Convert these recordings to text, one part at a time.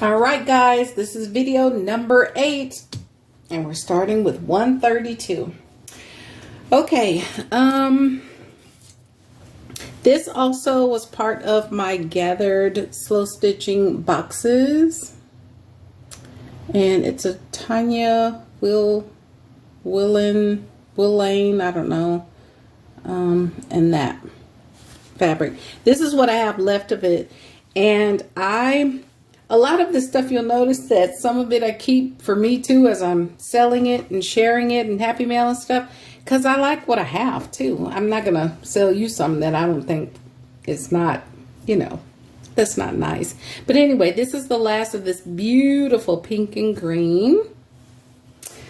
All right, guys, this is video number 8, and we're starting with 132. Okay, this also was part of my gathered slow stitching boxes, and it's a Tanya Muslin, I don't know, and that fabric. This is what I have left of it, and a lot of this stuff, you'll notice that some of it I keep for me too, as I'm selling it and sharing it and Happy Mail and stuff, because I like what I have too. I'm not gonna sell you something that I don't think is not, you know, that's not nice. But anyway, this is the last of this beautiful pink and green.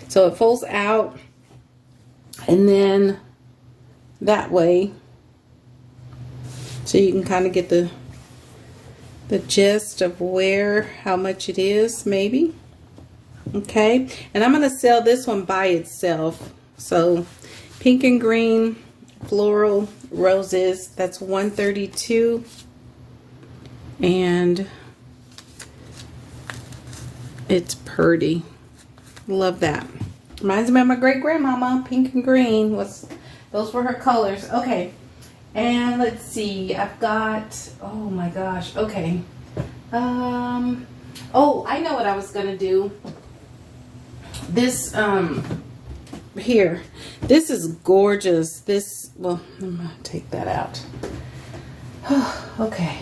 So it folds out, and then that way, so you can kind of get the gist of how much it is, maybe. Okay, and I'm going to sell this one by itself. So pink and green floral roses, that's 132, and it's pretty. Love that. Reminds me of my great grandmama. Pink and green was, those were her colors. Okay. And let's see, I've got, oh my gosh, okay. Oh, I know what I was gonna do. This, here, this is gorgeous. This, well, I'm gonna take that out. Okay.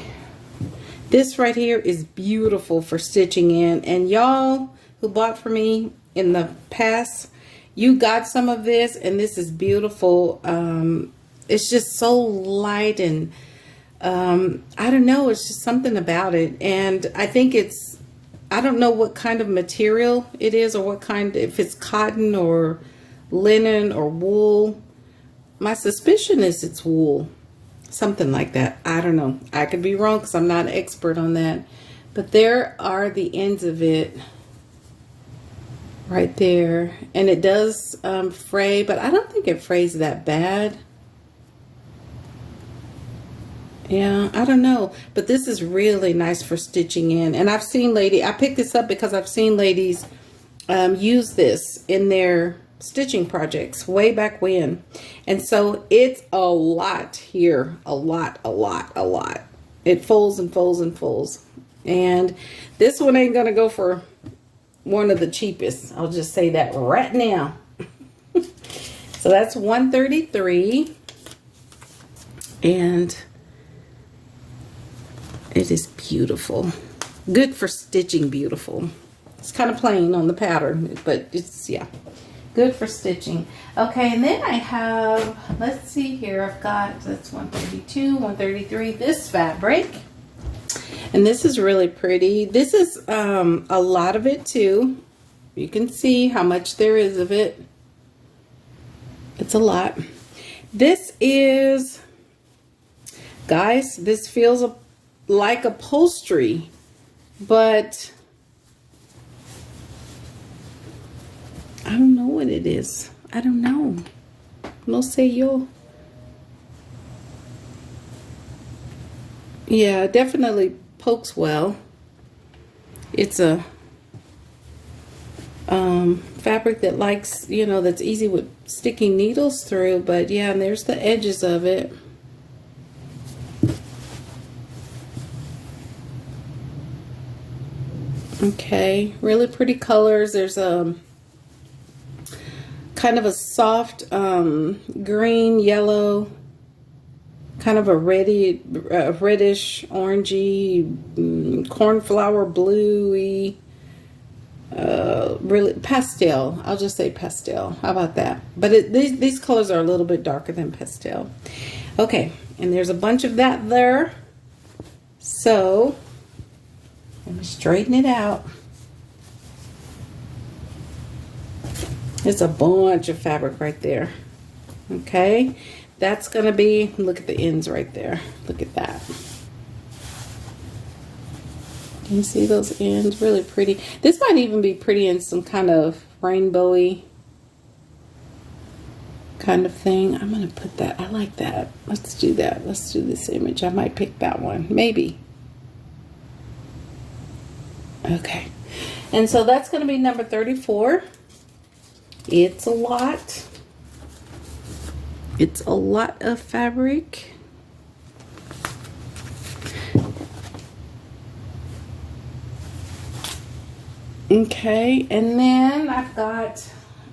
This right here is beautiful for stitching in. And y'all who bought for me in the past, you got some of this, and this is beautiful. It's just so light, and I don't know, it's just something about it. And I think it's, I don't know what kind of material it is, or what kind, if it's cotton or linen or wool. My suspicion is it's wool, something like that. I don't know, I could be wrong because I'm not an expert on that. But there are the ends of it right there, and it does fray, but I don't think it frays that bad. Yeah, I don't know, but this is really nice for stitching in. And I've seen I picked this up because I've seen ladies use this in their stitching projects way back when. And so it's a lot here, a lot. It folds and folds and folds. And this one ain't gonna go for one of the cheapest. I'll just say that right now. So that's 133, and it is beautiful. Good for stitching, beautiful. It's kind of plain on the pattern, but it's, yeah, good for stitching. Okay, and then I have, let's see here, I've got, that's 132, 133, this fabric. And this is really pretty. This is a lot of it too. You can see how much there is of it. It's a lot. This is, guys, this feels like upholstery, but I don't know what it is. I don't know. No sé yo. Yeah, it definitely pokes well. It's a fabric that likes, you know, that's easy with sticking needles through, but yeah, and there's the edges of it. Okay, really pretty colors. There's a kind of a soft green, yellow, kind of a reddish, orangey, cornflower bluey, really pastel. I'll just say pastel. How about that? But these colors are a little bit darker than pastel. Okay, and there's a bunch of that there. So let me straighten it out. There's a bunch of fabric right there. Okay, that's gonna be, look at the ends right there. Look at that. Can you see those ends? Really pretty. This might even be pretty in some kind of rainbowy kind of thing. I'm gonna put that, I like that. Let's do that. Let's do this image. I might pick that one, maybe. Okay. And so that's going to be number 34. It's a lot. It's a lot of fabric. Okay, and then I've got,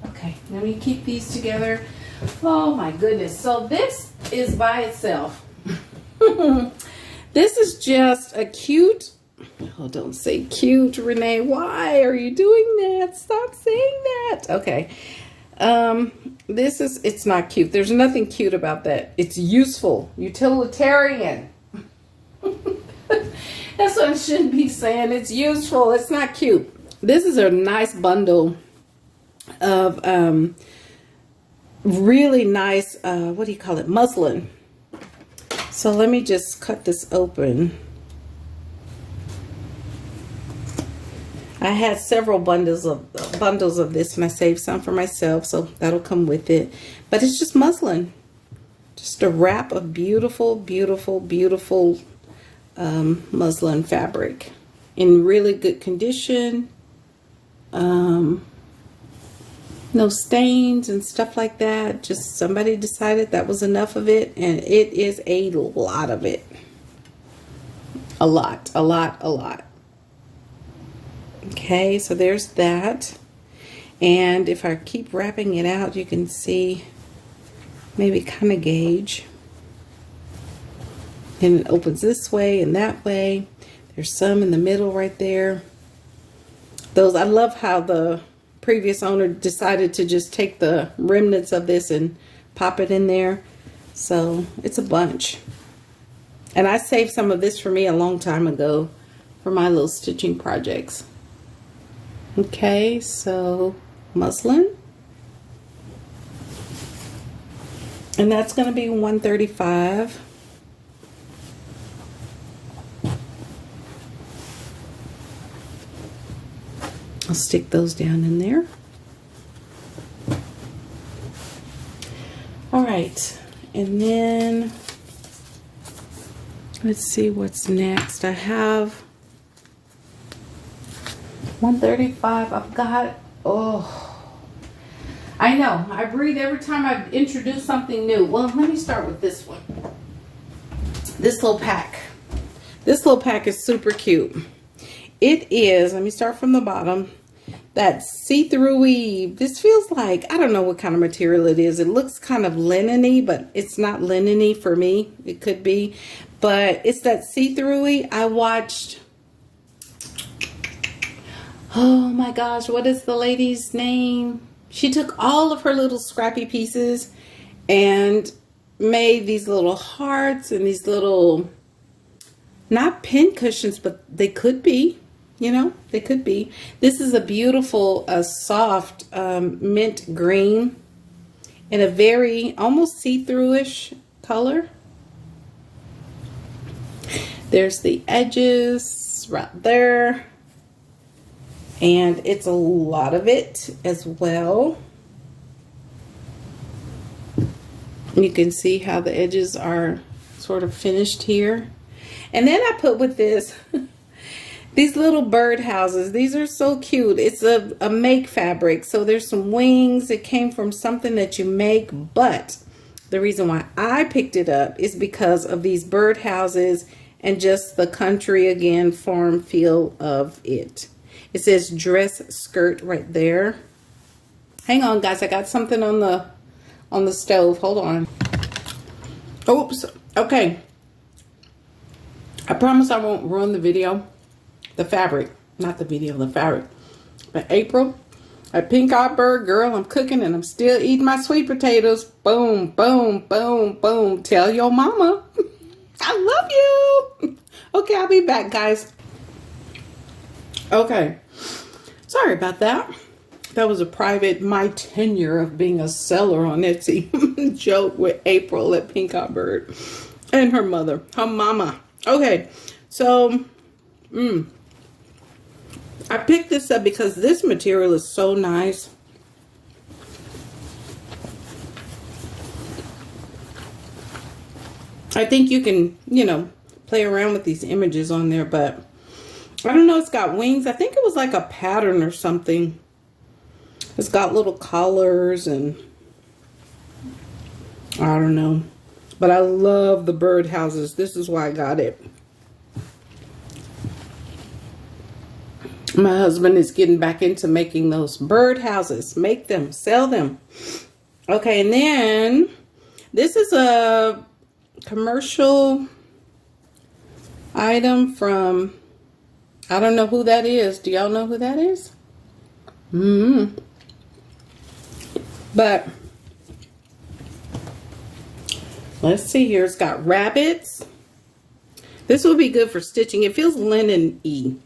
okay, let me keep these together. Oh my goodness. So this is by itself. This is just a cute, oh, don't say cute, Renee. Why are you doing that? Stop saying that. Okay. This is, it's not cute. There's nothing cute about that. It's useful, utilitarian. That's what I shouldn't be saying. It's useful. It's not cute. This is a nice bundle of really nice, what do you call it? Muslin. So let me just cut this open. I had several bundles of this, and I saved some for myself, so that'll come with it. But it's just muslin, just a wrap of beautiful, beautiful, beautiful muslin fabric in really good condition. No stains and stuff like that. Just somebody decided that was enough of it, and it is a lot of it. A lot, a lot, a lot. Okay, so there's that. And if I keep wrapping it out, you can see, maybe kind of gauge. And it opens this way and that way. There's some in the middle right there. Those, I love how the previous owner decided to just take the remnants of this and pop it in there. So it's a bunch. And I saved some of this for me a long time ago for my little stitching projects. Okay, so muslin. And that's going to be $135. I'll stick those down in there. All right, and then let's see what's next. I have $135. I've got, oh, I know, I breathe every time I introduce something new. Well, let me start with this one. This little pack. This little pack is super cute. It is, let me start from the bottom, that see-through-y, this feels like, I don't know what kind of material it is. It looks kind of linen-y, but it's not linen-y for me. It could be, but it's that see-through-y. I watched, oh my gosh, what is the lady's name? She took all of her little scrappy pieces and made these little hearts and these little, not pin cushions, but they could be. You know, they could be. This is a beautiful, soft mint green in a very almost see-through-ish color. There's the edges right there. And it's a lot of it as well. You can see how the edges are sort of finished here. And then I put with this these little bird houses. These are so cute. It's a make fabric. So there's some wings. It came from something that you make. But the reason why I picked it up is because of these bird houses and just the country, again, farm feel of it. It says dress skirt right there. Hang on, guys. I got something on the stove. Hold on. Oops. Okay. I promise I won't ruin the video. The fabric, not the video, the fabric. But April, a pink-eyed bird girl, I'm cooking and I'm still eating my sweet potatoes. Boom, boom, boom, boom. Tell your mama. I love you. Okay, I'll be back, guys. Okay. Sorry about that. That was a private, my tenure of being a seller on Etsy joke with April at Pink-eyed Bird and her mother, her mama. Okay, so, I picked this up because this material is so nice. I think you can, you know, play around with these images on there, but I don't know, it's got wings. I think it was like a pattern or something. It's got little collars and I don't know. But I love the bird houses. This is why I got it. My husband is getting back into making those bird houses. Make them, sell them. Okay, and then this is a commercial item from, I don't know who that is. Do y'all know who that is? But let's see here. It's got rabbits. This would be good for stitching. It feels linen-y.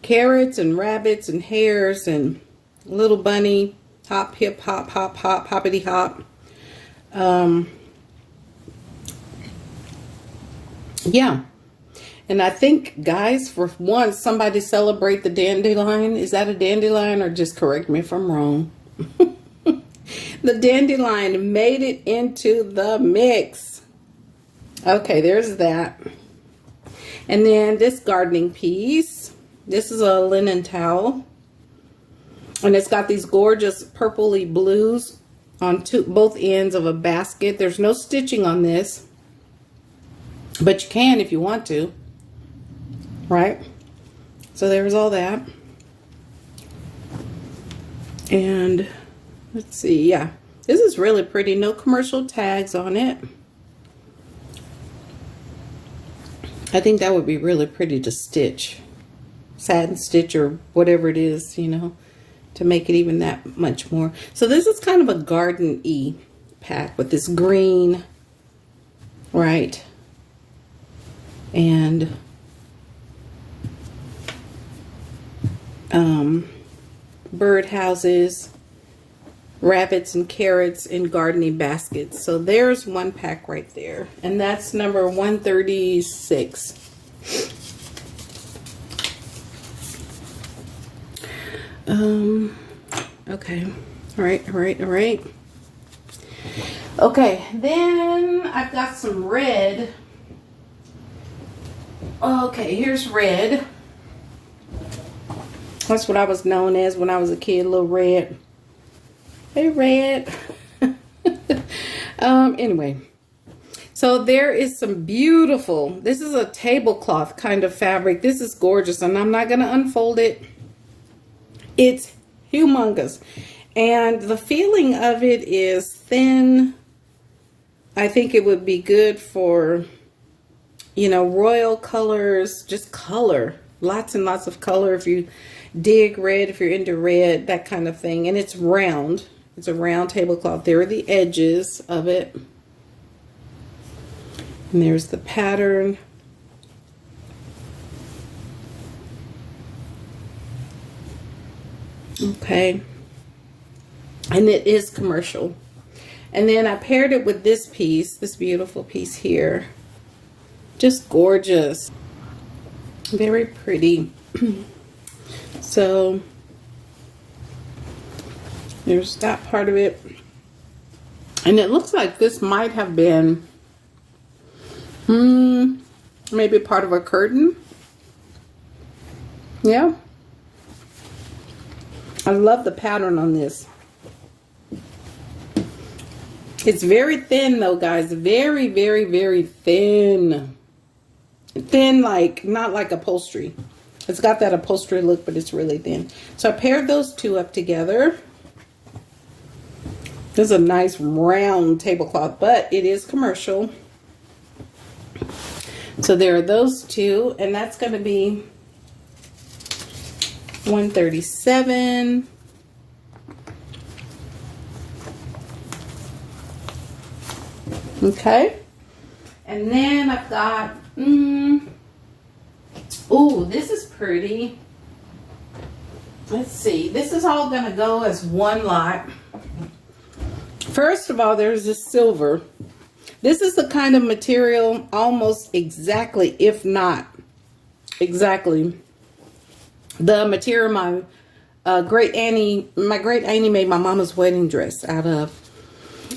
Carrots and rabbits and hares and little bunny. Hop, hip, hop, hop, hop, hoppity hop. Yeah. And I think, guys, for once, somebody celebrate the dandelion. Is that a dandelion, or just correct me if I'm wrong? The dandelion made it into the mix. Okay, there's that. And then this gardening piece. This is a linen towel. And it's got these gorgeous purpley blues on both ends of a basket. There's no stitching on this, but you can if you want to, right? So there's all that. And let's see, yeah, this is really pretty. No commercial tags on it. I think that would be really pretty to stitch, satin stitch or whatever it is, you know, to make it even that much more. So this is kind of a garden-y pack with this green, right? And bird houses, rabbits and carrots in gardening baskets. So there's one pack right there. And that's number 136. Okay. All right. Okay, then I've got some red. Okay, here's red. That's what I was known as when I was a kid, little red. Hey, red. Anyway, so there is some beautiful, this is a tablecloth kind of fabric. This is gorgeous, and I'm not going to unfold it. It's humongous. And the feeling of it is thin. I think it would be good for, you know, royal colors, just color. Lots and lots of color if you dig red, if you're into red, that kind of thing. And it's round. It's a round tablecloth. There are the edges of it. And there's the pattern. Okay. And it is commercial. And then I paired it with this piece, this beautiful piece here. Just gorgeous. Very pretty. So there's that part of it. And it looks like this might have been maybe part of a curtain. Yeah. I love the pattern on this. It's very thin though, guys. Very, very, very thin. Thin, like, not like upholstery. It's got that upholstery look, but it's really thin. So I paired those two up together. This is a nice round tablecloth, but it is commercial. So there are those two, and that's going to be 137. Okay. And then I've got, ooh, this is pretty. Let's see. This is all going to go as one lot. First of all, there's this silver. This is the kind of material almost exactly, if not exactly, the material my great auntie made my mama's wedding dress out of.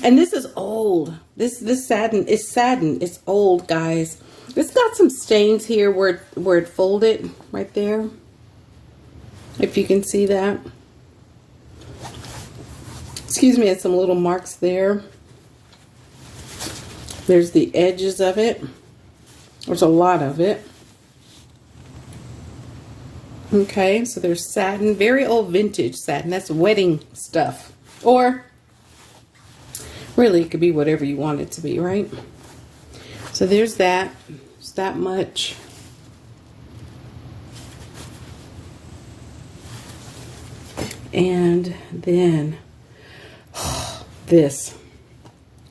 And this is old. This satin is satin. It's old, guys. It's got some stains here where it folded right there. If you can see that. Excuse me, it's some little marks there. There's the edges of it. There's a lot of it. Okay, so there's satin, very old vintage satin. That's wedding stuff. Or really, it could be whatever you want it to be, right? So there's that. It's that much. And then this.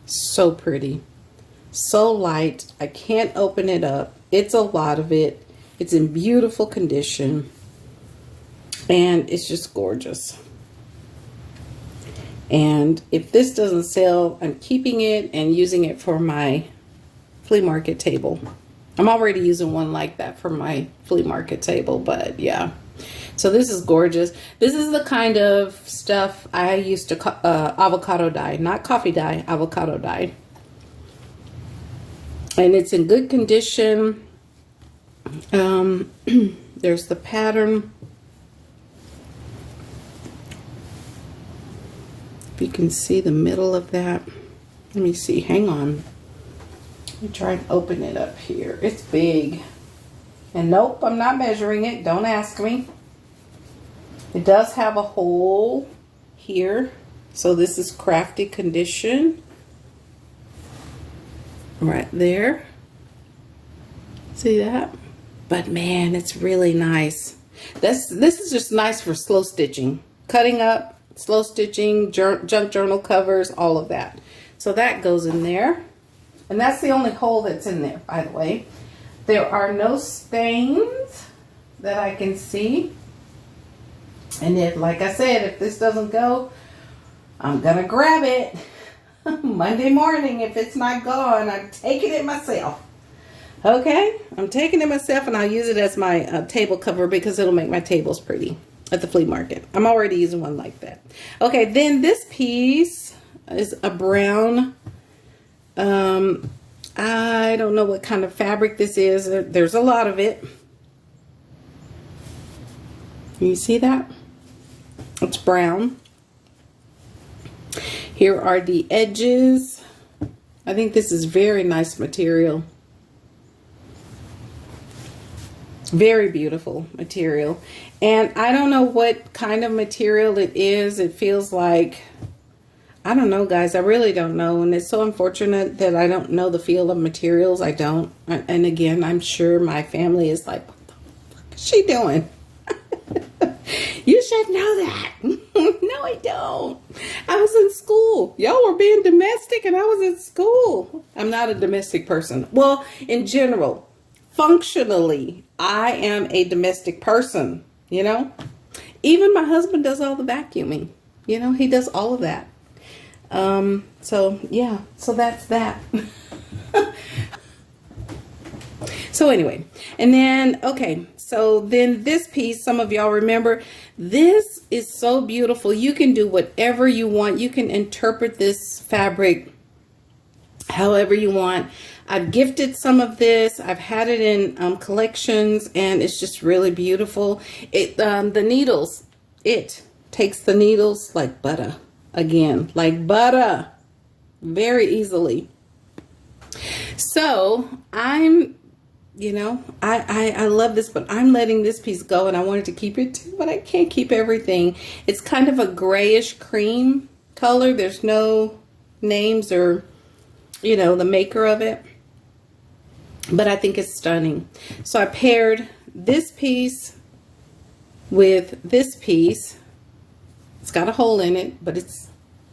So pretty. So light. I can't open it up. It's a lot of it. It's in beautiful condition. And it's just gorgeous. And if this doesn't sell, I'm keeping it and using it for my flea market table. I'm already using one like that for my flea market table, but yeah. So this is gorgeous. This is the kind of stuff I used to avocado dye, not coffee dye, avocado dye. And it's in good condition. There's the pattern. If you can see the middle of that. Let me see, hang on. Let me try and open it up here. It's big. And nope, I'm not measuring it. Don't ask me. It does have a hole here. So this is crafty condition. Right there. See that? But man, it's really nice. This is just nice for slow stitching. Cutting up. Slow stitching, junk journal covers, all of that. So that goes in there. And that's the only hole that's in there, by the way. There are no stains that I can see. And if, like I said, if this doesn't go, I'm going to grab it Monday morning. If it's not gone, I'm taking it myself. Okay? I'm taking it myself, and I'll use it as my table cover because it'll make my tables pretty. At the flea market. I'm already using one like that. Okay, then this piece is a brown. I don't know what kind of fabric this is. There's a lot of it. Can you see that? It's brown. Here are the edges. I think this is very nice material. Very beautiful material. And I don't know what kind of material it is. It feels like, I don't know, guys. I really don't know. And it's so unfortunate that I don't know the feel of materials. I don't. And again, I'm sure my family is like, what the fuck is she doing? You should know that. No, I don't. I was in school. Y'all were being domestic and I was in school. I'm not a domestic person. Well, in general, functionally, I am a domestic person, you know. Even my husband does all the vacuuming. You know, he does all of that. So, yeah. So that's that. So anyway, and then, okay. So then this piece, some of y'all remember, this is so beautiful. You can do whatever you want. You can interpret this fabric however you want. I've gifted some of this. I've had it in collections, and it's just really beautiful. It the needles, it takes the needles like butter. Again, like butter, very easily. So I'm, you know, I love this, but I'm letting this piece go, and I wanted to keep it too, but I can't keep everything. It's kind of a grayish cream color. There's no names or, you know, the maker of it. But I think it's stunning. So I paired this piece with this piece. It's got a hole in it, but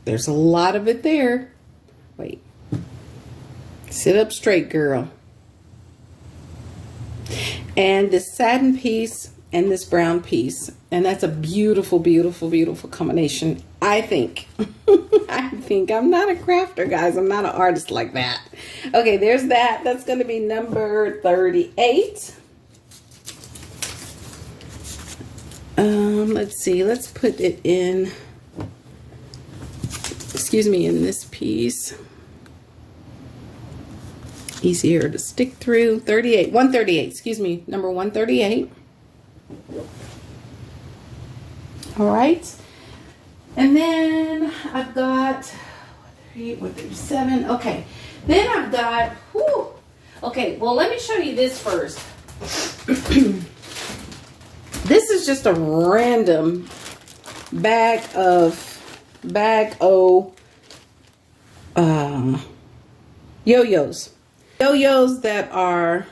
there's a lot of it there. Wait. Sit up straight, girl. And this satin piece and this brown piece. And that's a beautiful, beautiful, beautiful combination, I think. I think. I'm not a crafter, guys. I'm not an artist like that. Okay, there's that. That's going to be number 38. Let's see. Let's put it in, excuse me, in this piece. easier to stick through. 138, excuse me, number 138. All right. And then I've got 138, 137. Okay. Then I've got, whew. Okay, well, let me show you this first. This is just a random bag o yo-yos. Yo-yos that are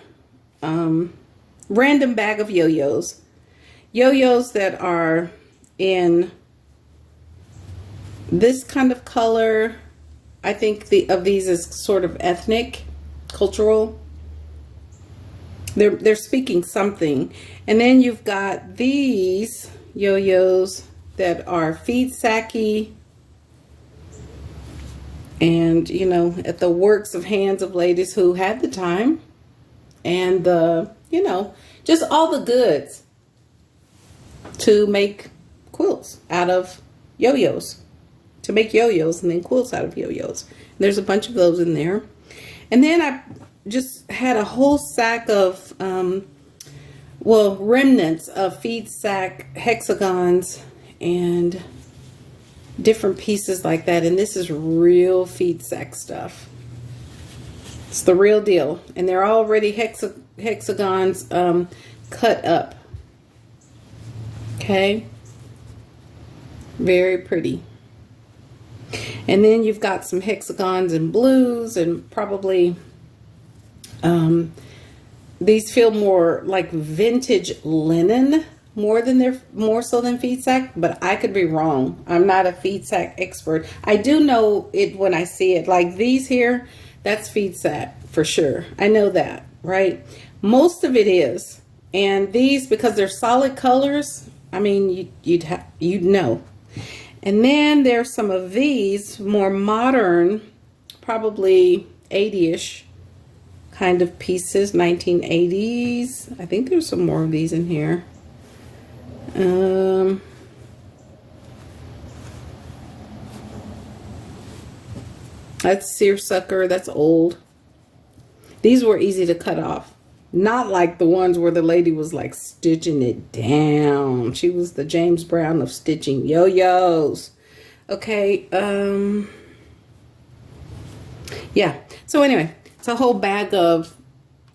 random bag of yo-yos. Yo-yos that are in this kind of color. I think of these as sort of ethnic, cultural. They're speaking something. And then you've got these yo-yos that are feed sacky, and you know, at the works of hands of ladies who had the time and the, you know, just all the goods to make quilts out of yo-yos, to make yo-yos and then quilts out of yo-yos. There's a bunch of those in there. And then I just had a whole sack of well, remnants of feed sack hexagons and different pieces like that. And this is real feed sack stuff. It's the real deal. And they're already hexagons cut up. Okay. Very pretty. And then you've got some hexagons and blues, and probably these feel more like vintage linen more so than feed sack, but I could be wrong. I'm not a feed sack expert. I do know it when I see it. Like these here, that's feed sack for sure. I know that, right? Most of it is. And these, because they're solid colors, I mean, you'd know. And then there's some of these more modern, probably 80-ish kind of pieces, 1980s. I think there's some more of these in here. That's seersucker. That's old. These were easy to cut off. Not like the ones where the lady was like stitching it down. She was the James Brown of stitching yo-yos. Okay. Yeah. So anyway, it's a whole bag of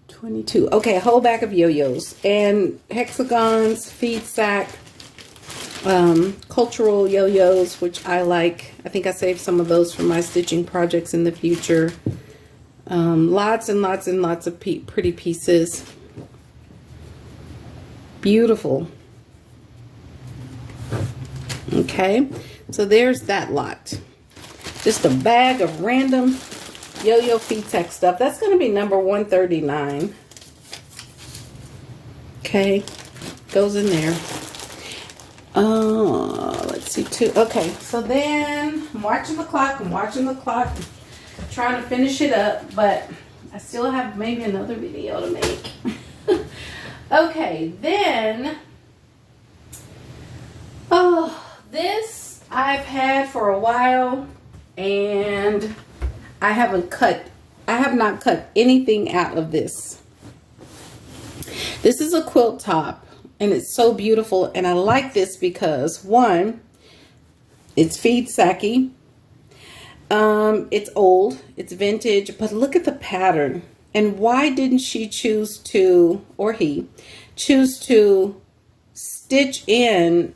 22. Okay, a whole bag of yo-yos and hexagons, feed sack, cultural yo-yos, which I like. I think I saved some of those for my stitching projects in the future. Lots and lots and lots of pretty pieces. Beautiful. Okay, so there's that lot. Just a bag of random yo-yo feed sack stuff. That's going to be number 139. Okay, goes in there. Let's see, two. Okay, so then I'm watching the clock. Trying to finish it up, but I still have maybe another video to make. Okay, then this I've had for a while, and I have not cut anything out of this. This is a quilt top, and it's so beautiful, and I like this because one, it's feed sacky. It's old, it's vintage, but look at the pattern. And why didn't she choose to, or he, choose to stitch in,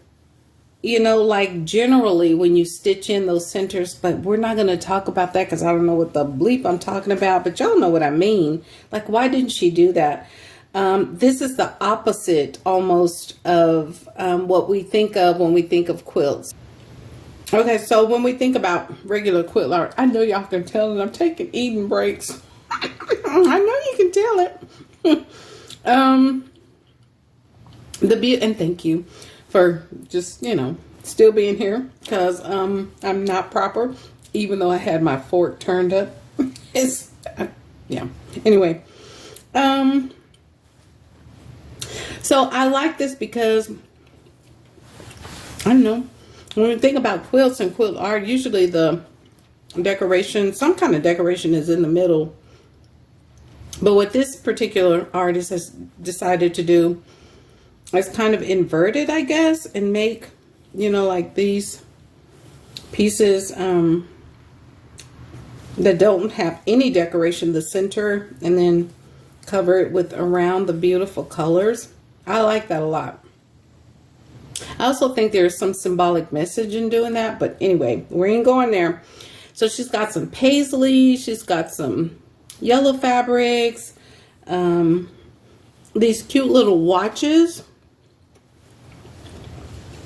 you know, like generally when you stitch in those centers, but we're not going to talk about that because I don't know what the bleep I'm talking about, but y'all know what I mean. Like, why didn't she do that? This is the opposite almost of what we think of when we think of quilts. Okay, so when we think about regular quilt art, I know y'all can tell that I'm taking eating breaks. I know you can tell it. And thank you for just, you know, still being here, because I'm not proper, even though I had my fork turned up. It's yeah. Anyway, so I like this because I don't know. When we think about quilts and quilt art, usually the decoration, some kind of decoration is in the middle. But what this particular artist has decided to do is kind of invert it, I guess, and make, you know, like these pieces that don't have any decoration in the center, and then cover it with around the beautiful colors. I like that a lot. I also think there's some symbolic message in doing that, but anyway, we ain't going there. So she's got some paisley, she's got some yellow fabrics, these cute little watches.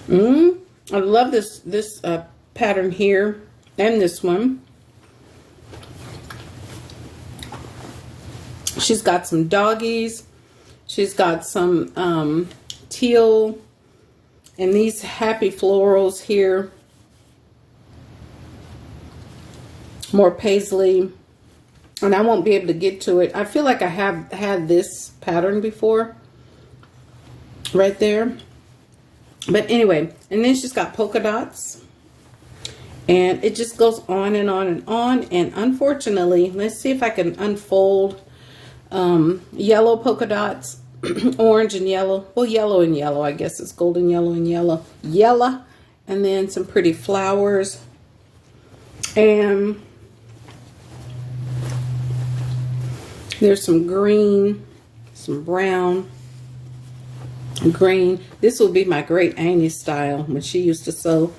I love this pattern here and this one. She's got some doggies. She's got some teal and these happy florals here. More paisley. And I won't be able to get to it. I feel like I have had this pattern before. Right there. But anyway, and then she's got polka dots. And it just goes on and on and on. And unfortunately, let's see if I can unfold yellow polka dots, orange and yellow. Well, yellow and yellow, I guess it's golden yellow and yellow. Yellow. And then some pretty flowers. And there's some green, some brown, green. This will be my great Auntie's style when she used to sew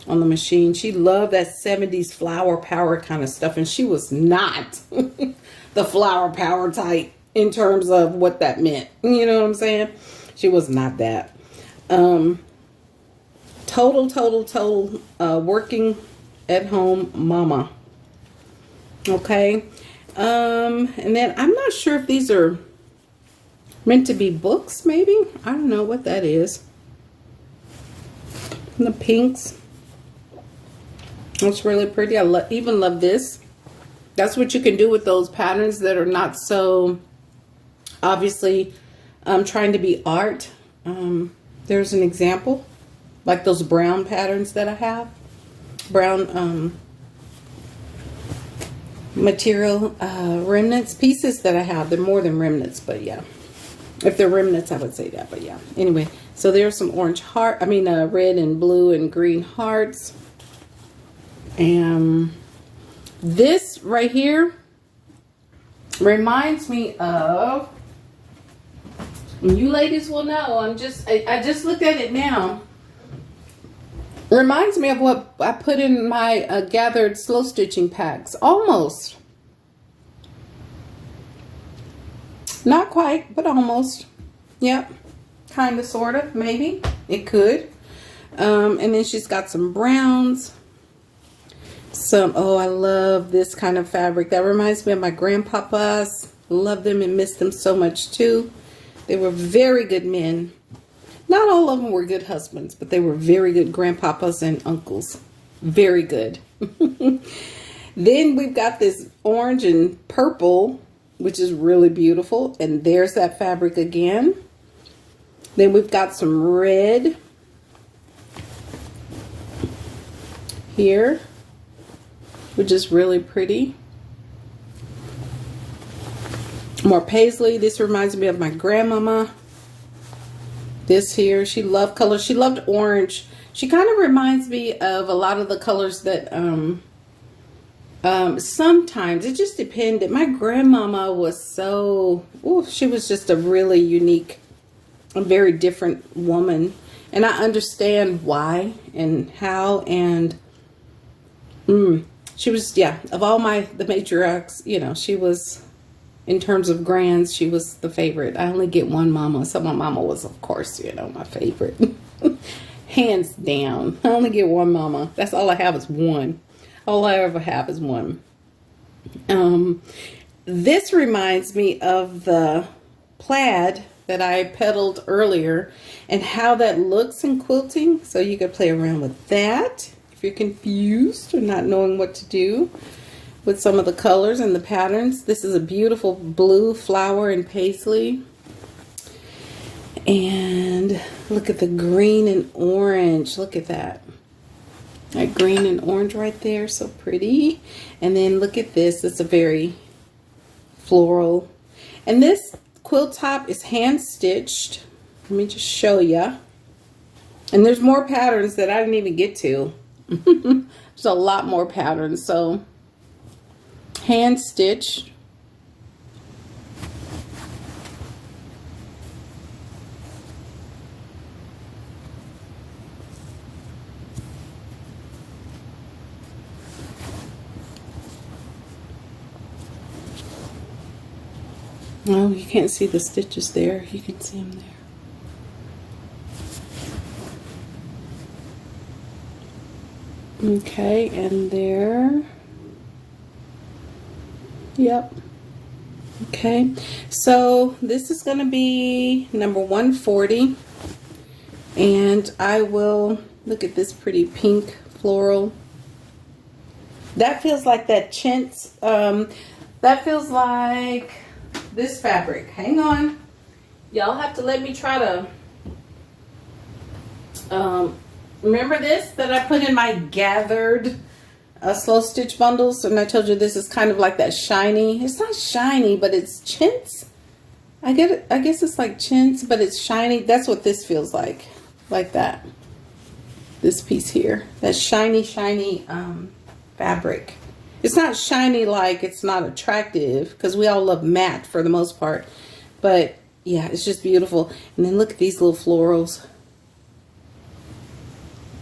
on the machine. She loved that 70s flower power kind of stuff, and she was not the flower power type in terms of what that meant. You know what I'm saying? She was not that. Total working at home mama. Okay. And then I'm not sure if these are meant to be books, maybe. I don't know what that is. And the pinks. That's really pretty. I even love this. That's what you can do with those patterns that are not so obviously trying to be art. There's an example, like those brown patterns that I have. Brown material remnants, pieces that I have. They're more than remnants, but yeah. If they're remnants, I would say that, but yeah. Anyway, so there's some orange heart, red and blue and green hearts. And this right here reminds me of, and you ladies will know, I just looked at it now. Reminds me of what I put in my gathered slow stitching packs. Almost. Not quite, but almost. Yep. Kind of, sort of, maybe. It could. And then she's got some browns. Oh, I love this kind of fabric. That reminds me of my grandpapas. Love them and miss them so much too. They were very good men. Not all of them were good husbands, but they were very good grandpapas and uncles. Very good. Then we've got this orange and purple, which is really beautiful. And there's that fabric again. Then we've got some red here, which is really pretty. More paisley. This reminds me of my grandmama. This here, she loved color. She loved orange. She kind of reminds me of a lot of the colors that sometimes, it just depended. My grandmama was so, she was just a really unique, a very different woman. And I understand why and how, and she was, yeah, of all the matriarchs, you know, she was, in terms of grands, she was the favorite. I only get one mama, so my mama was, of course, you know, my favorite. Hands down. I only get one mama. That's all I have is one. All I ever have is one. This reminds me of the plaid that I peddled earlier and how that looks in quilting. So you could play around with that if you're confused or not knowing what to do with some of the colors and the patterns. This is a beautiful blue flower and paisley. And look at the green and orange. Look at that. That green and orange right there. So pretty. And then look at this. It's a very floral. And this quilt top is hand stitched. Let me just show ya. And there's more patterns that I didn't even get to. There's a lot more patterns. So hand stitched. Oh, you can't see the stitches there. You can see them there. Okay, and there. Yep. Okay, so this is going to be number 140. And I will look at this pretty pink floral. That feels like that chintz. That feels like this fabric. Hang on. Y'all have to let me try to remember this that I put in my gathered slow stitch bundles, and I told you this is kind of like that shiny. It's not shiny, but it's chintz. I guess it's like chintz, but it's shiny. That's what this feels like that. This piece here, that shiny fabric. It's not shiny like it's not attractive, because we all love matte for the most part. But yeah, it's just beautiful. And then look at these little florals.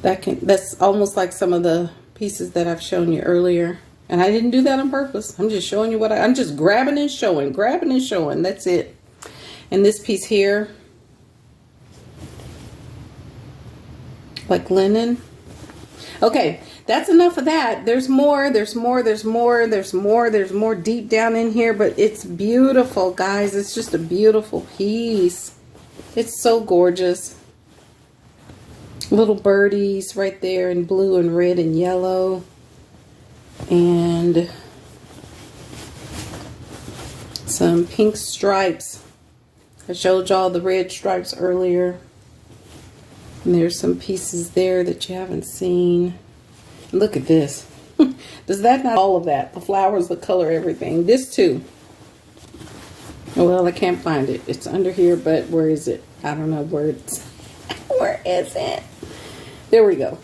That's almost like some of the pieces that I've shown you earlier. And I didn't do that on purpose. I'm just showing you I'm just grabbing and showing, That's it. And this piece here, like linen. Okay, that's enough of that. There's more deep down in here, but it's beautiful, guys. It's just a beautiful piece. It's so gorgeous. Little birdies right there in blue and red and yellow. And some pink stripes. I showed y'all the red stripes earlier. And there's some pieces there that you haven't seen. Look at this. Does that not all of that? The flowers, the color, everything. This too. Well, I can't find it. It's under here, but where is it? I don't know where it's. Where is it? There we go.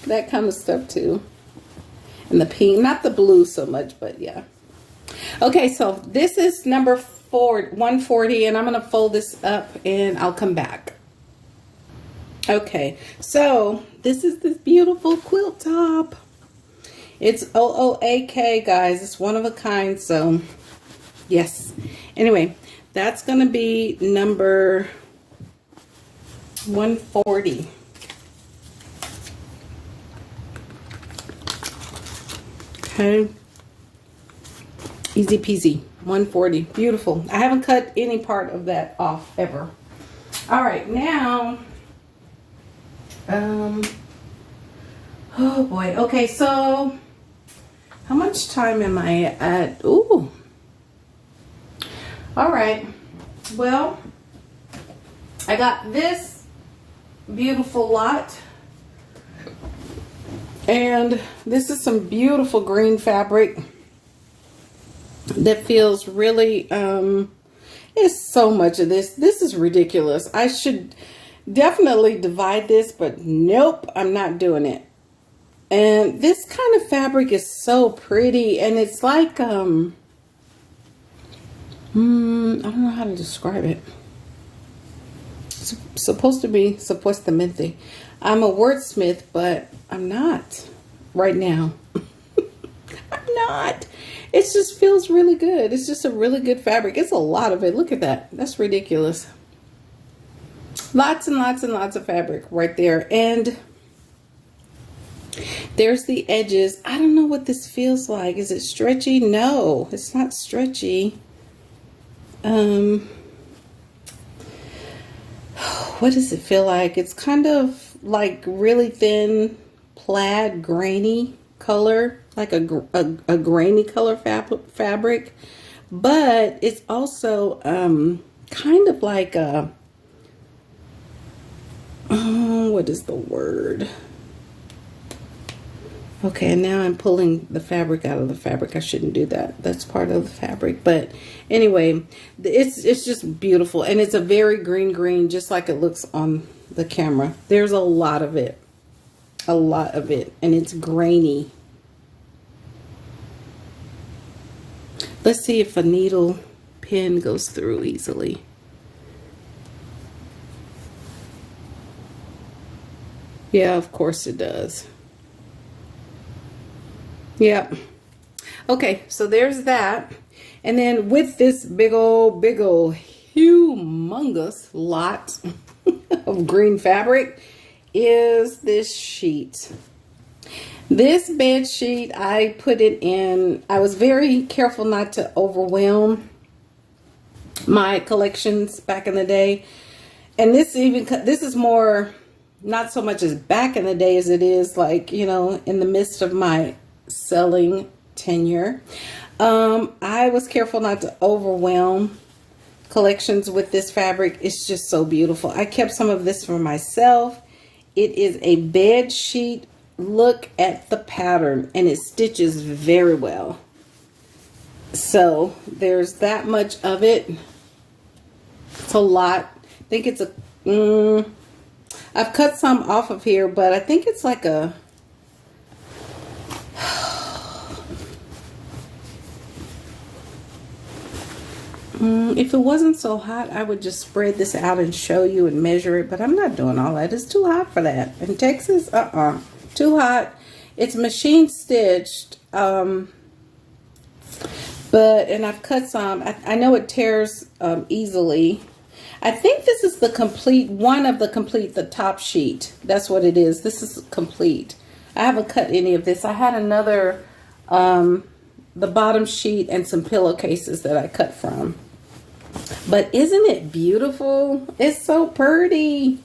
That kind of stuff too. And the pink, not the blue so much, but yeah. Okay, so this is number 140, and I'm going to fold this up and I'll come back. Okay, so this is this beautiful quilt top. It's OOAK, guys. It's one of a kind, so yes. Anyway, that's going to be number 140. Okay. Easy peasy. 140. Beautiful. I haven't cut any part of that off ever. All right, now... oh boy. Okay, so how much time am I at? Ooh. All right. Well, I got this beautiful lot. And this is some beautiful green fabric that feels really, it's so much of this. This is ridiculous. I should definitely divide this, but nope, I'm not doing it. And this kind of fabric is so pretty, and it's like I don't know how to describe it. It's supposed to be supuestamente. I'm a wordsmith, but I'm not right now. I'm not. It just feels really good. It's just a really good fabric. It's a lot of it. Look at that. That's ridiculous. Lots and lots and lots of fabric right there. And there's the edges. I don't know what this feels like. Is it stretchy? No, it's not stretchy. What does it feel like? It's kind of like really thin plaid grainy color, like a grainy color fabric, but it's also kind of like a what is the word? Okay, and now I'm pulling the fabric out of the fabric. I shouldn't do that. That's part of the fabric. But anyway, it's just beautiful. And it's a very green, just like it looks on the camera. There's a lot of it. A lot of it. And it's grainy. Let's see if a needle pin goes through easily. Yeah, of course it does. Yep. Okay, so there's that. And then with this big old, humongous lot of green fabric is this sheet. This bed sheet, I put it in, I was very careful not to overwhelm my collections back in the day. And this is more, not so much as back in the day as it is like, you know, in the midst of my selling tenure. I was careful not to overwhelm collections with this fabric. It's just so beautiful. I kept some of this for myself. It is a bed sheet. Look at the pattern, and it stitches very well. So there's that much of it. It's a lot. I think it's a I've cut some off of here, but I think it's like a if it wasn't so hot, I would just spread this out and show you and measure it, but I'm not doing all that. It's too hot for that. In Texas, too hot. It's machine stitched, and I've cut some. I know it tears easily. I think this is the complete, the top sheet. That's what it is. This is complete. I haven't cut any of this. I had another, the bottom sheet and some pillowcases that I cut from. But isn't it beautiful? It's so pretty.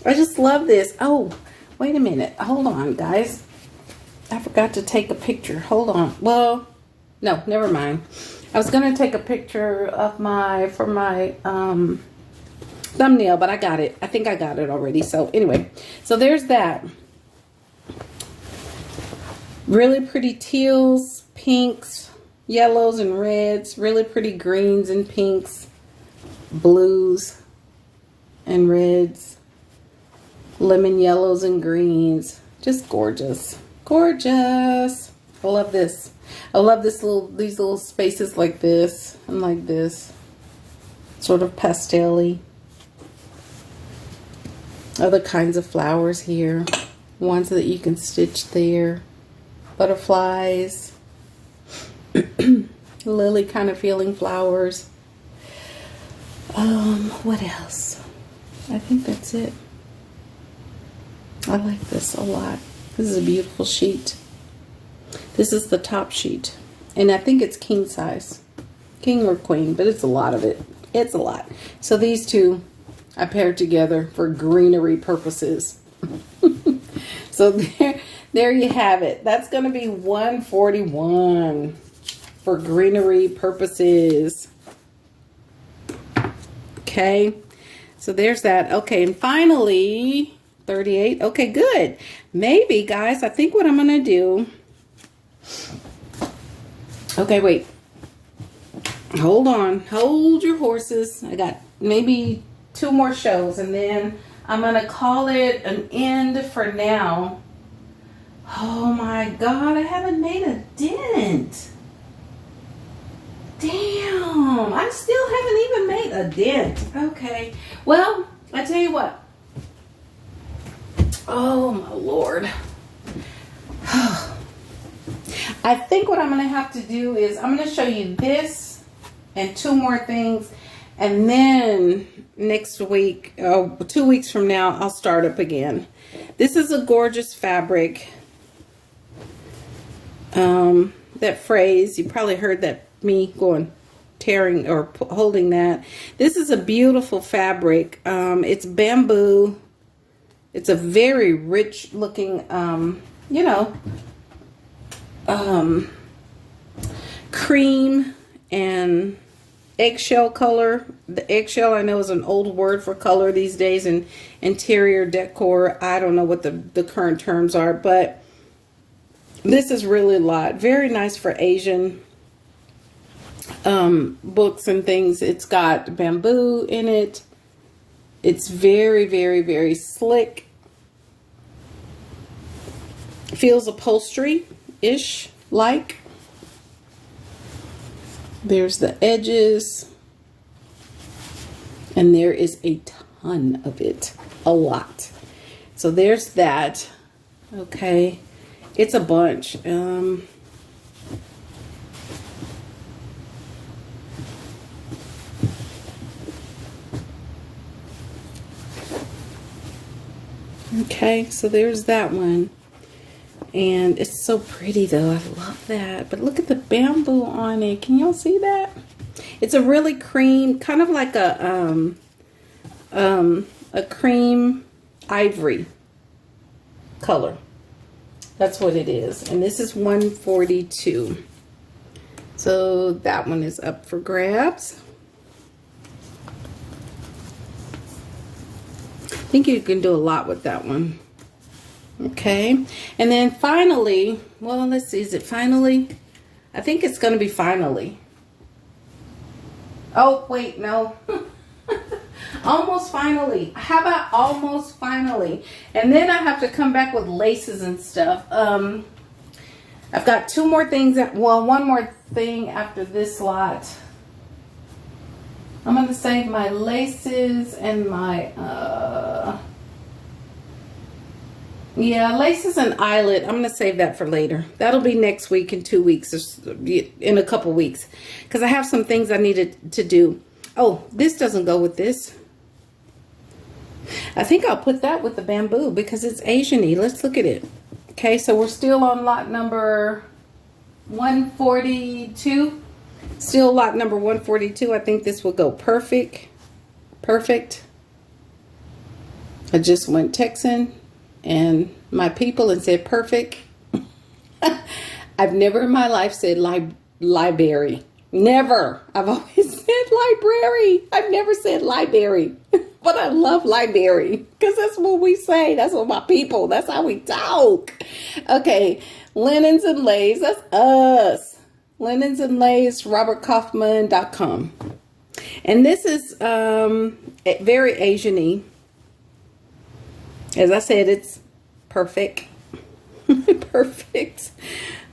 I just love this. Oh, wait a minute. Hold on, guys. I forgot to take a picture. Hold on. Well, no, never mind. I was going to take a picture of for my thumbnail, but I got it. I think I got it already. So anyway, so there's that. Really pretty teals, pinks, yellows and reds, really pretty greens and pinks, blues and reds, lemon yellows and greens. Just gorgeous. Gorgeous. I love this. I love these little spaces like this and like this. Sort of pastel-y. Other kinds of flowers here. Ones that you can stitch there. Butterflies. Lily kind of feeling flowers. What else? I think that's it. I like this a lot. This is a beautiful sheet. This is the top sheet. And I think it's king size. King or queen, but it's a lot of it. It's a lot. So these two I paired together for greenery purposes. So there you have it. That's going to be $141 for greenery purposes. Okay. So there's that. Okay. And finally, 38. Okay, good. Maybe, guys, I think what I'm going to do. Okay, wait. Hold on. Hold your horses. I got maybe 2 more shows, and then I'm going to call it an end for now. Oh my God, I haven't made a dent. Damn, I still haven't even made a dent. Okay, well, I tell you what. Oh my Lord. I think what I'm going to have to do is I'm going to show you this and 2 more things. And then next week, 2 weeks from now, I'll start up again. This is a gorgeous fabric. That phrase, you probably heard that me going tearing or holding that. This is a beautiful fabric. It's bamboo. It's a very rich looking, you know, cream and eggshell color. The eggshell, I know, is an old word for color these days in interior decor. I don't know what the current terms are, but This is really a lot. Very nice for Asian books and things. It's got bamboo in it. It's very, very, very slick. Feels upholstery-ish like. There's the edges. And there is a ton of it. A lot. So there's that. Okay. It's a bunch. Okay, so there's that one. And it's so pretty though. I love that. But look at the bamboo on it. Can y'all see that? It's a really cream, kind of like a cream ivory color. That's what it is. And this is 142. So that one is up for grabs. I think you can do a lot with that one. Okay. And then finally, well, let's see. Is it finally? I think it's going to be finally. Oh, wait, no. Almost finally. How about almost finally? And then I have to come back with laces and stuff. I've got two more things. Well, one more thing after this lot. I'm going to save my laces and my, yeah, laces and eyelet. I'm going to save that for later. That'll be next week, in 2 weeks, or in a couple weeks. Because I have some things I needed to do. Oh, this doesn't go with this. I think I'll put that with the bamboo because it's Asian-y. Let's look at it. Okay, so we're still on lot number 142. Still lot number 142. I think this will go perfect. Perfect. I just went Texan and my people and said perfect. I've never in my life said library. Never. I've always said library. I've never said library. But I love library because that's what we say. That's what my people, that's how we talk. Okay, linens and lace, that's us. Linens and lace, robertkaufman.com. And this is very Asian-y. As I said, it's perfect. Perfect.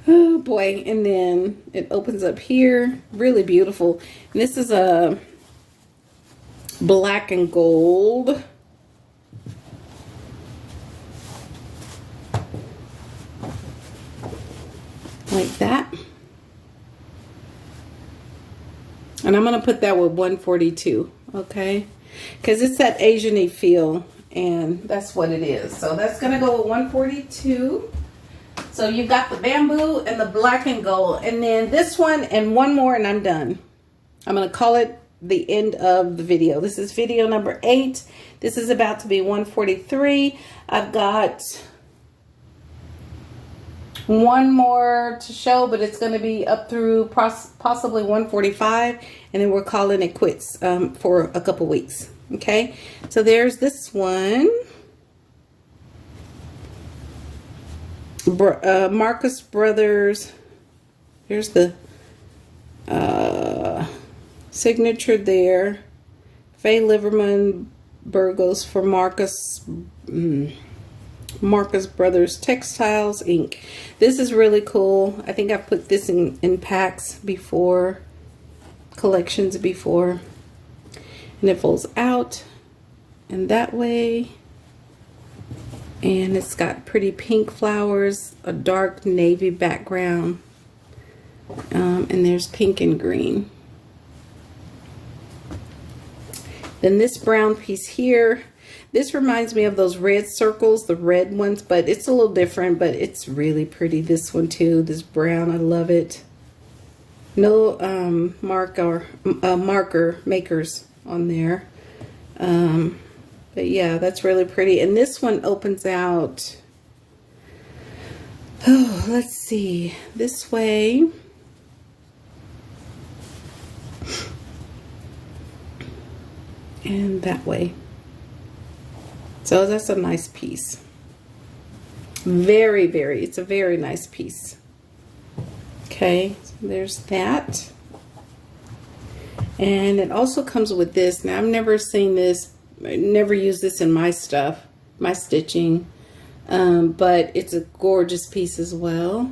Oh boy. And then it opens up here. Really beautiful. And this is a black and gold. Like that. And I'm going to put that with 142. Okay. Because it's that Asian-y feel. And that's what it is. So that's going to go with 142. So you've got the bamboo and the black and gold. And then this one and one more and I'm done. I'm going to call it the end of the video. This is video number 8. This is about to be 143. I've got one more to show, but it's going to be up through possibly 145. And then we're calling it quits for a couple weeks. Okay, so there's this one. Marcus Brothers. Here's the signature there. Faye Liverman Burgos for Marcus Brothers Textiles Inc. This is really cool. I think I've put this in packs before, collections before. And it folds out and that way. And it's got pretty pink flowers, a dark navy background. And there's pink and green. Then this brown piece here. This reminds me of those red circles, the red ones, but it's a little different, but it's really pretty. This one too, this brown, I love it. No marker makers on there. But yeah, that's really pretty. And this one opens out, oh, let's see, this way. And that way. So that's a nice piece. It's a very nice piece. Okay, so there's that. And it also comes with this. Now, I've never seen this, I never used this in my stuff, my stitching, but it's a gorgeous piece as well.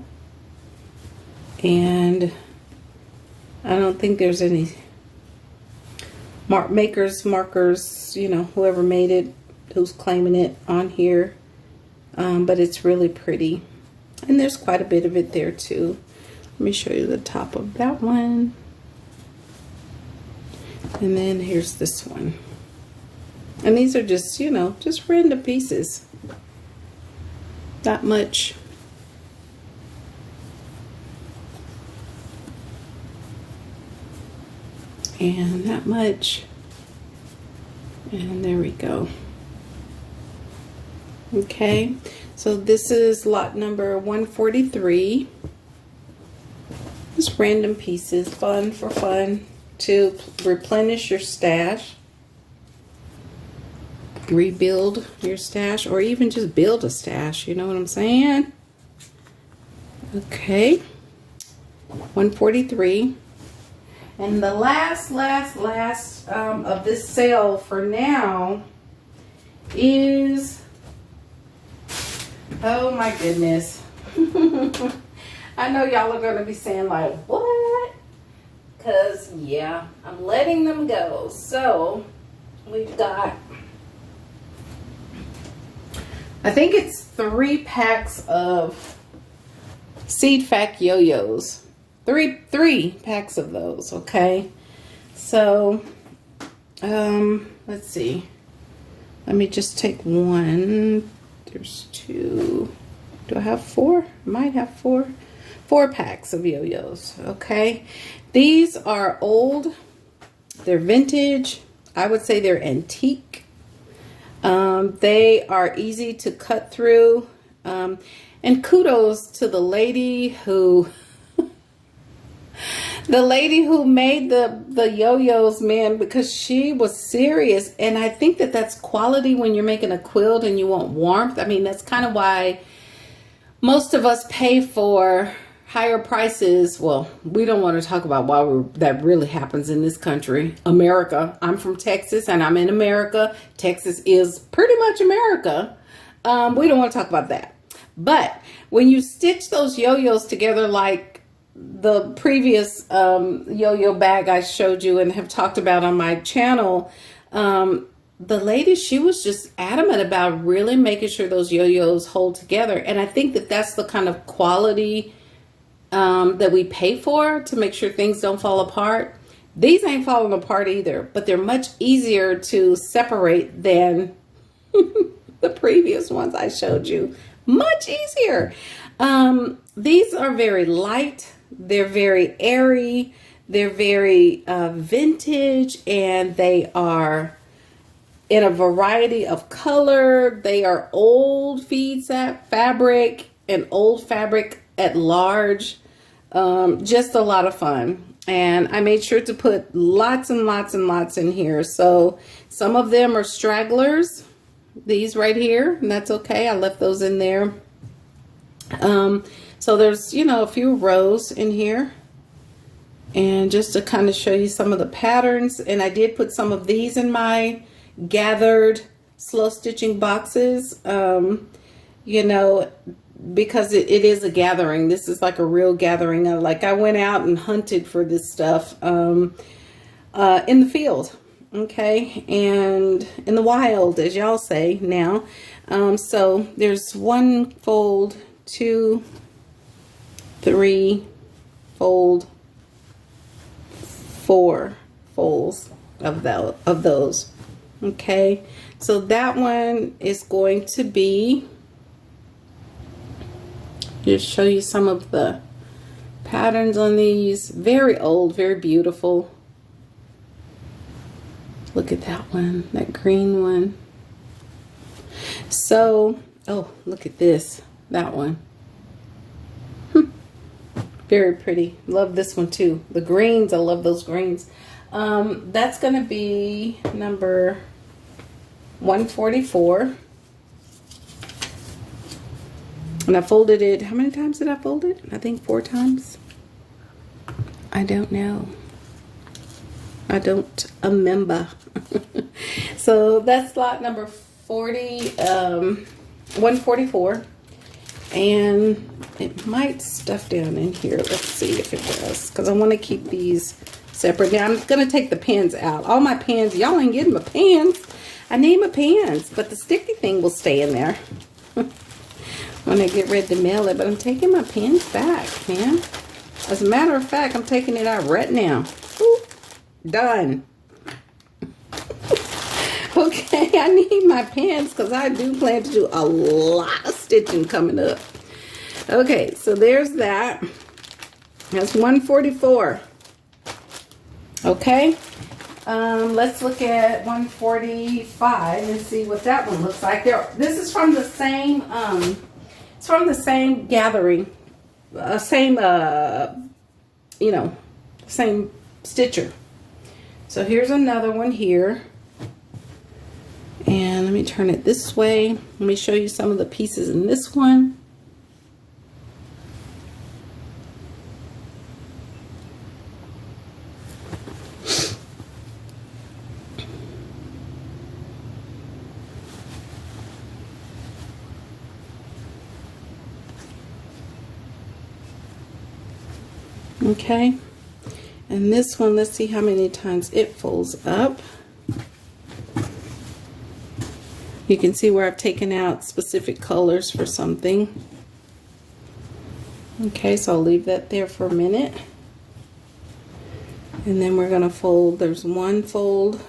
And I don't think there's any markers, you know, whoever made it, who's claiming it on here. But it's really pretty. And there's quite a bit of it there too. Let me show you the top of that one. And then here's this one. And these are just, you know, just random pieces. Not much. And not much. And there we go. Okay, so this is lot number 143. Just random pieces, fun for fun, to replenish your stash, rebuild your stash, or even just build a stash, you know what I'm saying? Okay, 143. And the last of this sale for now is, oh my goodness. I know y'all are going to be saying like, what? Because, yeah, I'm letting them go. So, we've got, I think it's 3 packs of Seed Fact yo-yos. Three packs of those, okay? So, let's see. Let me just take one. There's 2. Do I have 4? I might have 4. 4 packs of yo-yos, okay? These are old. They're vintage. I would say they're antique. They are easy to cut through. And kudos to the lady who made the yo-yos, man, because she was serious. And I think that that's quality when you're making a quilt and you want warmth. I mean, that's kind of why most of us pay for higher prices. Well, we don't want to talk about why that really happens in this country, America. I'm from Texas and I'm in America. Texas is pretty much America. We don't want to talk about that. But when you stitch those yo-yos together, like the previous yo-yo bag I showed you and have talked about on my channel, the lady, she was just adamant about really making sure those yo-yos hold together. And I think that that's the kind of quality that we pay for, to make sure things don't fall apart. These ain't falling apart either, but they're much easier to separate than the previous ones I showed you. Much easier. These are very light. They're very airy. They're very vintage, and they are in a variety of color. They are old feed fabric and old fabric at large. Just a lot of fun. And I made sure to put lots and lots and lots in here. So some of them are stragglers. These right here, and that's okay. I left those in there. So there's, you know, a few rows in here. And just to kind of show you some of the patterns. And I did put some of these in my gathered slow stitching boxes. You know, because it is a gathering. This is like a real gathering. Like I went out and hunted for this stuff in the field. Okay, and in the wild, as y'all say now. So there's 1 fold, 2, 3 fold, 4 folds of those. Okay, so that one is going to be, just show you some of the patterns on these. Very old, very beautiful. Look at that one, that green one. So, oh, look at this, that one. Very pretty. Love this one too. The greens, I love those greens. That's going to be number 144. And I folded it, how many times did I fold it? I think 4 times. I don't know. I don't remember. So that's lot number 144. And it might stuff down in here. Let's see if it does. Because I want to keep these separate. Now I'm going to take the pins out. All my pins, y'all ain't getting my pins. I need my pins. But the sticky thing will stay in there. When I get ready to mail it. But I'm taking my pins back, man. As a matter of fact, I'm taking it out right now. Ooh, done. Okay, I need my pins because I do plan to do a lot of stitching coming up. Okay, so there's that. That's 144. Okay, let's look at 145 and see what that one looks like. This is from the same. It's from the same gathering, same same stitcher. So here's another one here. And let me turn it this way. Let me show you some of the pieces in this one. Okay. And this one, let's see how many times it folds up. You can see where I've taken out specific colors for something. Okay, so I'll leave that there for a minute. And then we're going to fold. There's 1 fold,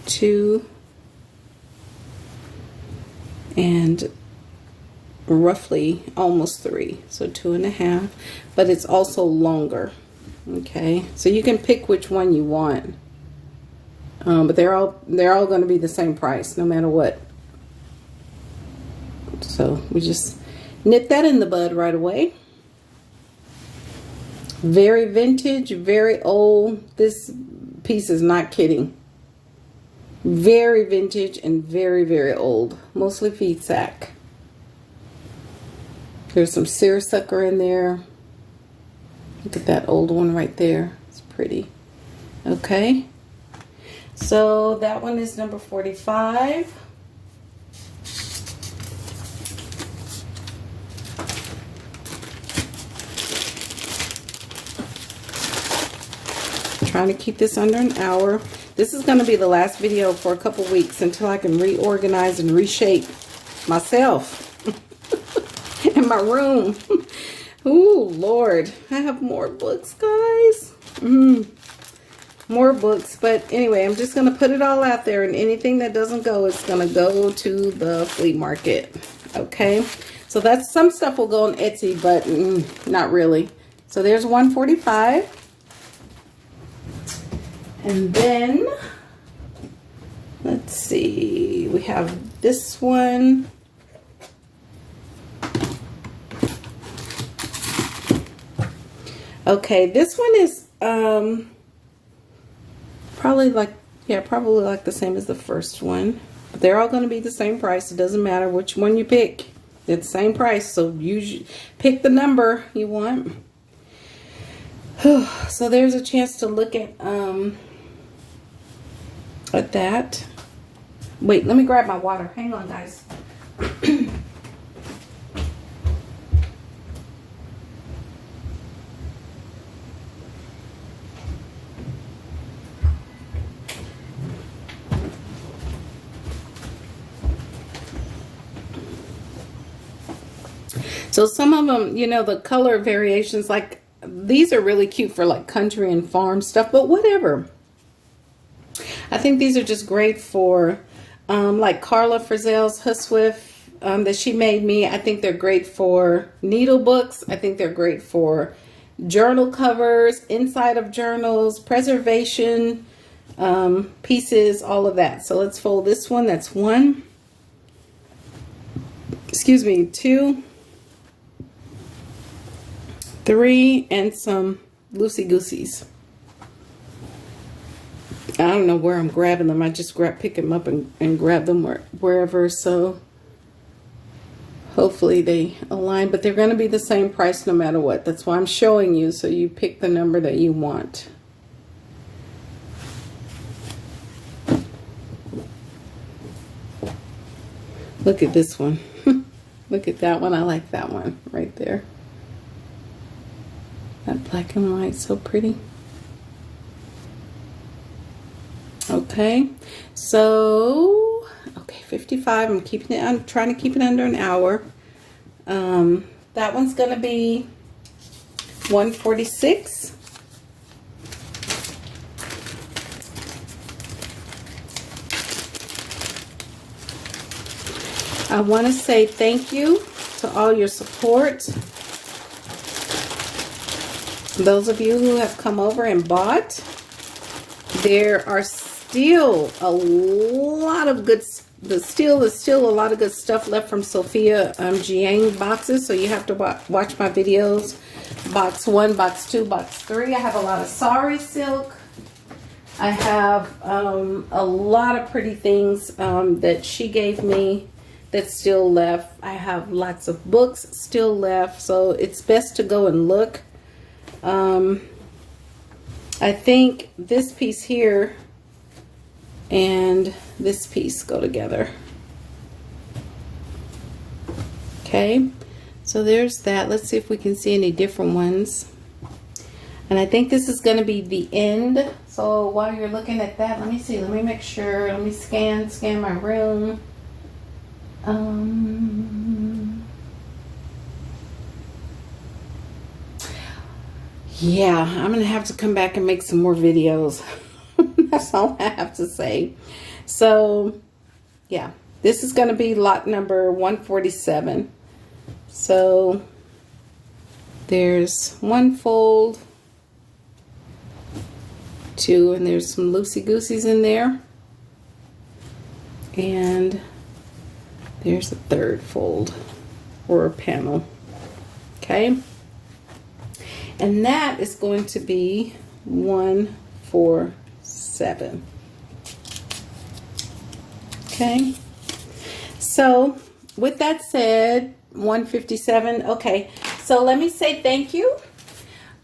2, and roughly almost 3. So 2.5, but it's also longer. Okay, so you can pick which one you want. But they're all going to be the same price no matter what. So we just nip that in the bud right away. Very vintage, very old. This piece is not kidding. Very vintage and very, very old. Mostly feed sack. There's some seersucker in there. Look at that old one right there. It's pretty. Okay. So that one is number 45. Trying to keep this under an hour. This is going to be the last video for a couple weeks until I can reorganize and reshape myself in my room. Oh Lord, I have more books, guys. More books, but anyway, I'm just gonna put it all out there, and anything that doesn't go is gonna go to the flea market. Okay, so that's some stuff will go on Etsy, but not really. So there's 145, and then let's see, we have this one. Okay, this one is probably like the same as the first one. But they're all going to be the same price. It doesn't matter which one you pick. They're the same price. So you pick the number you want. So there's a chance to look at that. Wait, let me grab my water. Hang on, guys. So some of them, you know, the color variations, like these are really cute for like country and farm stuff, but whatever. I think these are just great for like Carla Frizzell's Huswiff that she made me. I think they're great for needle books. I think they're great for journal covers, inside of journals, preservation pieces, all of that. So let's fold this one. That's 1. Excuse me, 2. 3, and some loosey-gooseys. I don't know where I'm grabbing them. I just pick them up and grab them wherever. So hopefully they align, but they're going to be the same price no matter what. That's why I'm showing you, so you pick the number that you want. Look at this one. Look at that one. I like that one right there. That black and white, so pretty. Okay, so okay, 55. I'm keeping it. I'm trying to keep it under an hour. That one's gonna be 146. I want to say thank you to all your support. Those of you who have come over and bought. There are still a lot of good. There's still a lot of good stuff left from Sophia Jiang boxes. So you have to watch my videos. Box 1, box 2, box 3. I have a lot of sari silk. I have a lot of pretty things that she gave me that's still left. I have lots of books still left, so it's best to go and look. I think this piece here and this piece go together. Okay, so there's that. Let's see if we can see any different ones. And I think this is going to be the end. So while you're looking at that, let me see. Let me make sure. Let me scan my room. Yeah, I'm gonna have to come back and make some more videos. That's all I have to say. So yeah, this is gonna be lot number 147. So there's one fold, two, and there's some loosey-gooseys in there, and there's a third fold or a panel. Okay, and that is going to be 147. Okay, so with that said, 157. Okay, so let me say thank you.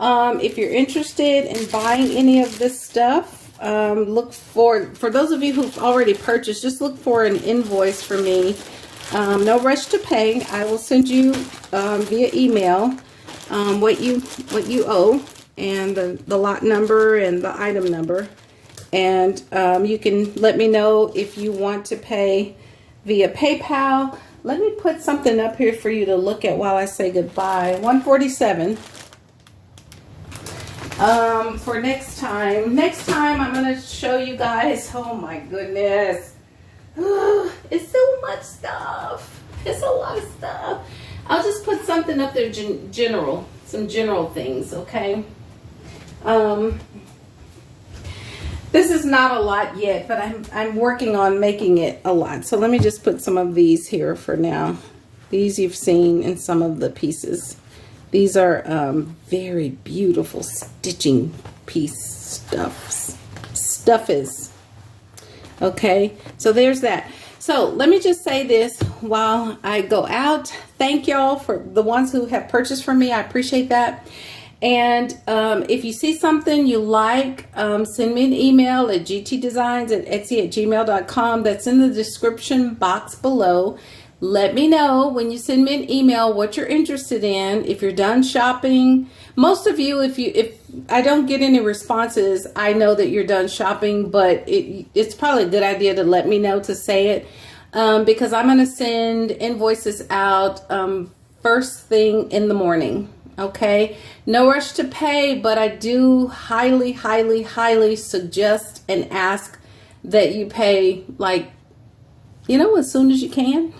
If you're interested in buying any of this stuff, look for those of you who've already purchased, just look for an invoice for me. No rush to pay. I will send you via email what you owe, and the lot number and the item number, and you can let me know if you want to pay via PayPal. Let me put something up here for you to look at while I say goodbye. 147. For next time I'm going to show you guys. Oh my goodness. It's so much stuff. It's a lot of stuff. I'll just put something up there, some general things, okay? This is not a lot yet, but I'm working on making it a lot. So let me just put some of these here for now. These you've seen in some of the pieces. These are very beautiful stitching piece stuffies. Okay, so there's that. So let me just say this while I go out. Thank y'all for the ones who have purchased from me. I appreciate that. And if you see something you like, send me an email at gtdesigns@etsy@gmail.com. That's in the description box below. Let me know when you send me an email what you're interested in. If you're done shopping, most of you, if I don't get any responses, I know that you're done shopping, but it's probably a good idea to let me know, to say it, because I'm going to send invoices out first thing in the morning. Okay, no rush to pay, but I do highly, highly, highly suggest and ask that you pay, like, you know, as soon as you can.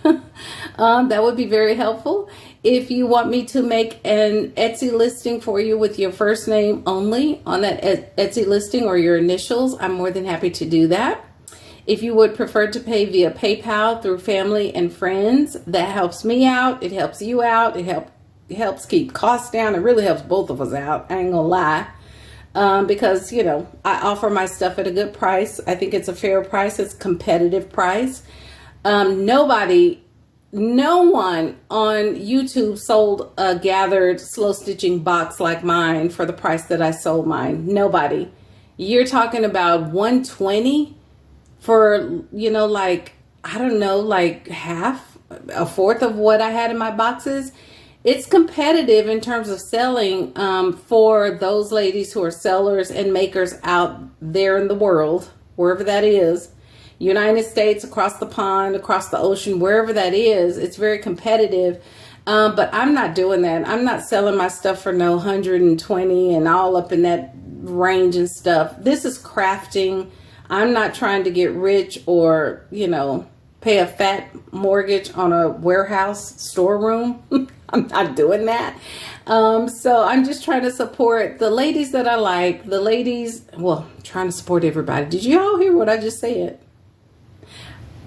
That would be very helpful. If you want me to make an Etsy listing for you with your first name only on that Etsy listing, or your initials, I'm more than happy to do that. If you would prefer to pay via PayPal through family and friends, that helps me out. It helps you out. It helps keep costs down. It really helps both of us out. I ain't gonna lie. Because, you know, I offer my stuff at a good price. I think it's a fair price. It's a competitive price. Nobody no one on YouTube sold a gathered slow stitching box like mine for the price that I sold mine. Nobody. You're talking about 120 for, you know, like, I don't know, like half, a fourth of what I had in my boxes. It's competitive in terms of selling for those ladies who are sellers and makers out there in the world, wherever that is. United States, across the pond, across the ocean, wherever that is, it's very competitive. But I'm not doing that. I'm not selling my stuff for no 120 and all up in that range and stuff. This is crafting. I'm not trying to get rich or, you know, pay a fat mortgage on a warehouse storeroom. I'm not doing that. So I'm just trying to support the ladies that I like. The ladies, well, trying to support everybody. Did you all hear what I just said?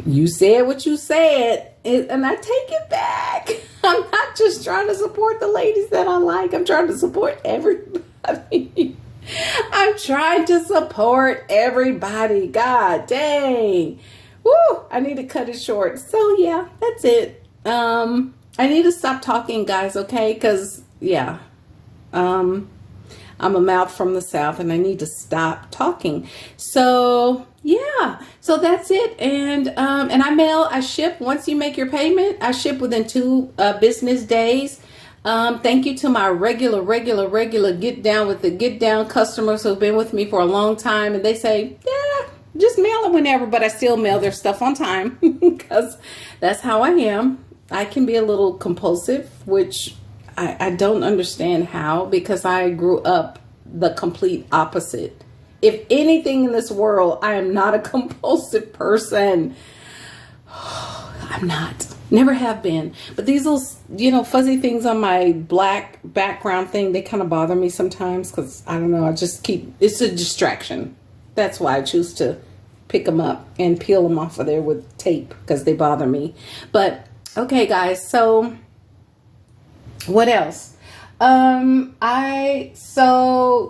You said what you said, and I take it back. I'm not just trying to support the ladies that I like. I'm trying to support everybody. I'm trying to support everybody. God dang. Woo, I need to cut it short. So yeah, that's it. I need to stop talking, guys, okay? Because, yeah, I'm a mouth from the South, and I need to stop talking. So yeah, so that's it. And I ship once you make your payment. I ship within 2 business days. Thank you to my regular get down customers who've been with me for a long time, and they say, yeah, just mail it whenever, but I still mail their stuff on time because that's how I am. I can be a little compulsive, which I don't understand how, because I grew up the complete opposite. If anything in this world, I am not a compulsive person. I'm not. Never have been. But these little, you know, fuzzy things on my black background thing, they kind of bother me sometimes because, I don't know, I just keep, it's a distraction. That's why I choose to pick them up and peel them off of there with tape because they bother me. But, okay, guys, so what else?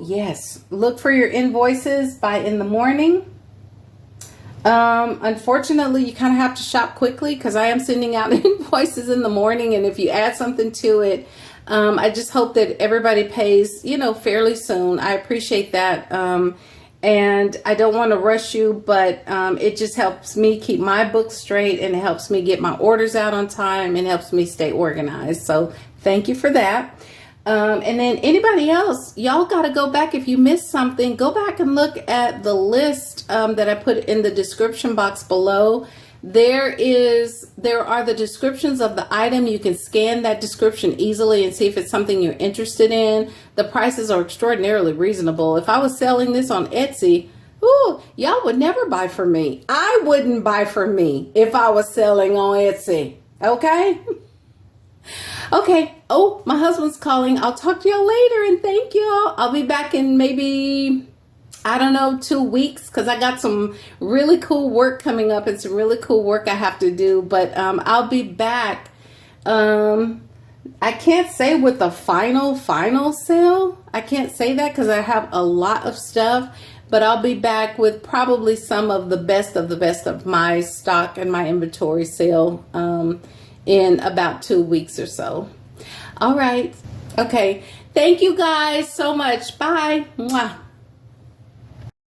Yes, look for your invoices by in the morning. Unfortunately, you kind of have to shop quickly because I am sending out invoices in the morning. And if you add something to it, I just hope that everybody pays, you know, fairly soon. I appreciate that. And I don't want to rush you, but it just helps me keep my books straight, and it helps me get my orders out on time, and helps me stay organized. So thank you for that. And then anybody else, y'all got to go back. If you missed something, go back and look at the list that I put in the description box below. There are the descriptions of the item. You can scan that description easily and see if it's something you're interested in. The prices are extraordinarily reasonable. If I was selling this on Etsy, ooh, y'all would never buy from me. I wouldn't buy from me if I was selling on Etsy. Okay? Okay. Oh, my husband's calling. I'll talk to y'all later, and thank y'all. I'll be back in maybe, I don't know, 2 weeks, because I got some really cool work coming up and some really cool work I have to do. But I'll be back. I can't say with the final sale. I can't say that because I have a lot of stuff. But I'll be back with probably some of the best of my stock and my inventory sale in about 2 weeks or so. All right. Okay. Thank you guys so much. Bye. Mwah.